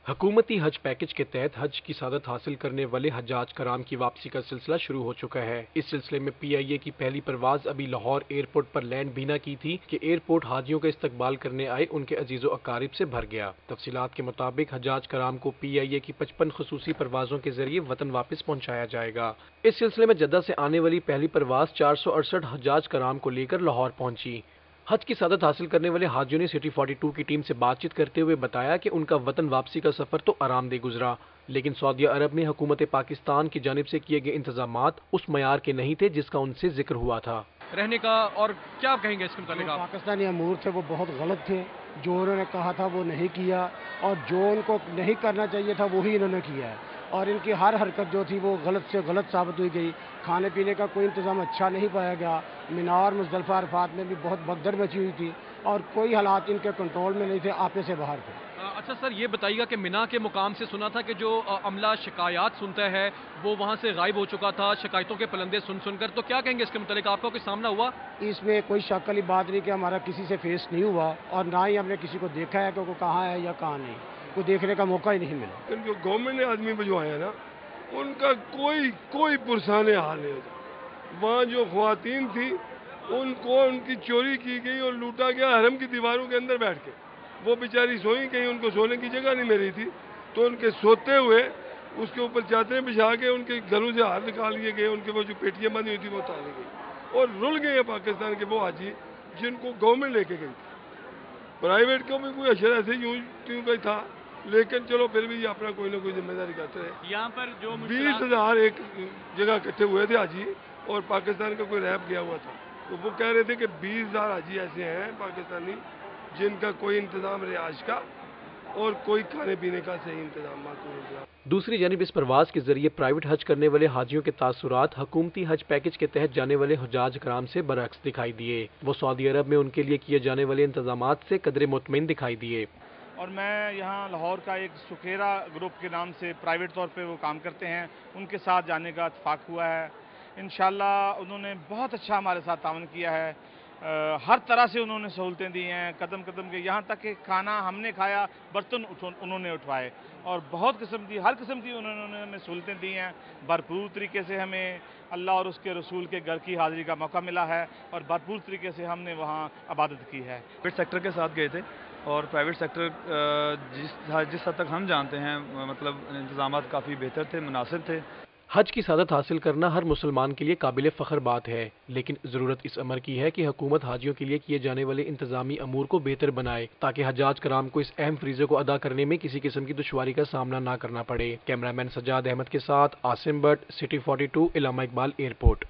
حکومتی حج پیکج کے تحت حج کی سعادت حاصل کرنے والے حجاج کرام کی واپسی کا سلسلہ شروع ہو چکا ہے۔ اس سلسلے میں پی آئی اے کی پہلی پرواز ابھی لاہور ایئرپورٹ پر لینڈ بھی نہ کی تھی کہ ایئرپورٹ حاجیوں کا استقبال کرنے آئے ان کے عزیز و اقارب سے بھر گیا۔ تفصیلات کے مطابق حجاج کرام کو پی آئی اے کی 55 خصوصی پروازوں کے ذریعے وطن واپس پہنچایا جائے گا۔ اس سلسلے میں جدہ سے آنے والی پہلی پرواز 468 حجاج کرام کو لے کر لاہور پہنچی۔ حج کی سعادت حاصل کرنے والے حاجیوں نے سٹی 42 کی ٹیم سے بات چیت کرتے ہوئے بتایا کہ ان کا وطن واپسی کا سفر تو آرام دہ گزرا، لیکن سعودی عرب میں حکومت پاکستان کی جانب سے کیے گئے انتظامات اس معیار کے نہیں تھے جس کا ان سے ذکر ہوا تھا۔ رہنے کا اور کیا کہیں گے اس کے متعلق آپ؟ پاکستانی امور تھے وہ بہت غلط تھے، جو انہوں نے کہا تھا وہ نہیں کیا، اور جو ان کو نہیں کرنا چاہیے تھا وہی انہوں نے کیا ہے، اور ان کی ہر حرکت جو تھی وہ غلط سے غلط ثابت ہوئی گئی۔ کھانے پینے کا کوئی انتظام اچھا نہیں پایا گیا، مینا اور مزدلفہ عرفات میں بھی بہت بھگدڑ مچی ہوئی تھی، اور کوئی حالات ان کے کنٹرول میں نہیں تھے، آپے سے باہر تھے۔ اچھا سر، یہ بتائیے گا کہ مینا کے مقام سے سنا تھا کہ جو عملہ شکایات سنتا ہے وہ وہاں سے غائب ہو چکا تھا، شکایتوں کے پلندے سن کر، تو کیا کہیں گے اس کے متعلق؟ آپ کا کوئی سامنا ہوا؟ اس میں کوئی شک والی بات نہیں کہ ہمارا کسی سے فیس نہیں ہوا، اور نہ ہی ہم نے کسی کو دیکھا ہے کہ وہ کہاں ہے یا کہاں نہیں، کوئی دیکھنے کا موقع ہی نہیں ملا۔ جو گورنمنٹ نے آدمی بھجوائے ہیں نا، ان کا کوئی پرسان حال نہیں ہوتا۔ وہاں جو خواتین تھی ان کو ان کی چوری کی گئی اور لوٹا گیا حرم کی دیواروں کے اندر بیٹھ کے۔ وہ بیچاری سوئی، کہیں ان کو سونے کی جگہ نہیں ملی تھی، تو ان کے سوتے ہوئے اس کے اوپر چادریں بچھا کے ان کے گھروں سے ہاتھ نکال لیے گئے، ان کے وہ جو پیٹیاں بندی ہوئی تھی وہ اتار لی گئی، اور رل گئے ہیں پاکستان کے وہ حاجی جن کو گورنمنٹ لے کے گئی تھی۔ پرائیویٹ کو بھی کوئی اشر ایسے یوں کا تھا، لیکن چلو پھر بھی یہ اپنا کوئی نہ کوئی ذمہ داری کرتے ہیں۔ یہاں پر جو 20,000 ایک جگہ اکٹھے ہوئے تھے حاجی، اور پاکستان کا کوئی ریپ گیا ہوا تھا، تو وہ کہہ رہے تھے کہ 20,000 حاجی ایسے ہیں پاکستانی جن کا کوئی انتظام رہائش کا اور کوئی کھانے پینے کا صحیح انتظامات نہیں۔ دوسری جانب اس پرواز کے ذریعے پرائیویٹ حج کرنے والے حاجیوں کے تاثرات حکومتی حج پیکج کے تحت جانے والے حجاج کرام سے برعکس دکھائی دیے۔ وہ سعودی عرب میں ان کے لیے کیے جانے والے انتظامات سے قدرے مطمئن دکھائی دیے۔ اور میں یہاں لاہور کا ایک سکھیرا گروپ کے نام سے پرائیویٹ طور پہ وہ کام کرتے ہیں، ان کے ساتھ جانے کا اتفاق ہوا ہے۔ انشاءاللہ انہوں نے بہت اچھا ہمارے ساتھ تعاون کیا ہے، ہر طرح سے انہوں نے سہولتیں دی ہیں، قدم قدم کے، یہاں تک کہ کھانا ہم نے کھایا، برتن انہوں نے اٹھوائے، اور بہت ہر قسم کی انہوں نے ہمیں سہولتیں دی ہیں۔ بھرپور طریقے سے ہمیں اللہ اور اس کے رسول کے گھر کی حاضری کا موقع ملا ہے، اور بھرپور طریقے سے ہم نے وہاں عبادت کی ہے۔ پرائیویٹ سیکٹر کے ساتھ گئے تھے، اور پرائیویٹ سیکٹر جس حد تک ہم جانتے ہیں مطلب انتظامات کافی بہتر تھے، مناسب تھے۔ حج کی سعادت حاصل کرنا ہر مسلمان کے لیے قابل فخر بات ہے، لیکن ضرورت اس امر کی ہے کہ حکومت حاجیوں کے لیے کیے جانے والے انتظامی امور کو بہتر بنائے تاکہ حجاج کرام کو اس اہم فریضے کو ادا کرنے میں کسی قسم کی دشواری کا سامنا نہ کرنا پڑے۔ کیمرہ مین سجاد احمد کے ساتھ Asim but, city 42، Allama Iqbal airport.